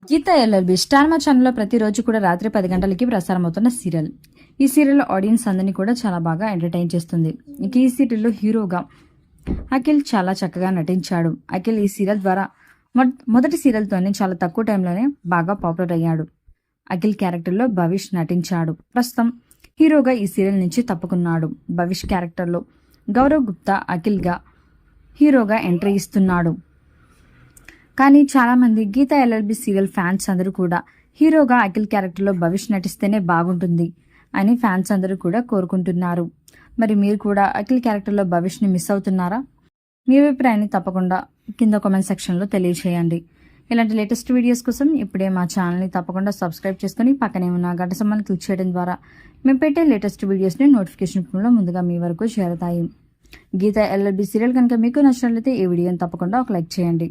గీత LLB star మా ఛానల్లో ప్రతిరోజు కూడా రాత్రి 10 గంటలకి ప్రసారం అవుతున్న సీరియల్. ఈ సీరియల్ ఆడియన్స్ అందరినీ కూడా చాలా బాగా ఎంటర్టైన్ చేస్తుంది. ఇక ఈ సీరియల్లో హీరోగా అఖిల్ చాలా చక్కగా నటించాడు. అఖిల్ ఈ సీరియల్ ద్వారా మొదటి సీరియల్తోనే చాలా తక్కువ టైంలోనే బాగా పాపులర్ అయ్యాడు. అఖిల్ క్యారెక్టర్లో భవిష్ నటించాడు. ప్రస్తుతం హీరోగా ఈ సీరియల్ నుంచి తప్పుకున్నాడు. భవిష్ క్యారెక్టర్లో గౌరవ్ గుప్తా అఖిల్గా హీరోగా ఎంట్రీ ఇస్తున్నాడు. కానీ చాలామంది గీత ఎల్ఎల్బి సీరియల్ ఫ్యాన్స్ అందరూ కూడా హీరోగా అఖిల్ క్యారెక్టర్లో భవిష్ నటిస్తేనే బాగుంటుంది అని ఫ్యాన్స్ అందరూ కూడా కోరుకుంటున్నారు. మరి మీరు కూడా అఖిల్ క్యారెక్టర్లో భవిష్ని మిస్ అవుతున్నారా? మీ అభిప్రాయాన్ని తప్పకుండా కింద కామెంట్ సెక్షన్లో తెలియజేయండి. ఇలాంటి లేటెస్ట్ వీడియోస్ కోసం ఇప్పుడే మా ఛానల్ని తప్పకుండా సబ్స్క్రైబ్ చేసుకుని పక్కనే ఉన్న గంట సింబల్ని క్లిక్ చేయడం ద్వారా మేము పెట్టే లేటెస్ట్ వీడియోస్ని నోటిఫికేషన్ రూపంలో ముందుగా మీ వరకు చేరతాయి. గీత ఎల్ఎల్బి సీరియల్ కనుక మీకు నచ్చినట్లయితే ఈ వీడియోని తప్పకుండా ఒక లైక్ చేయండి.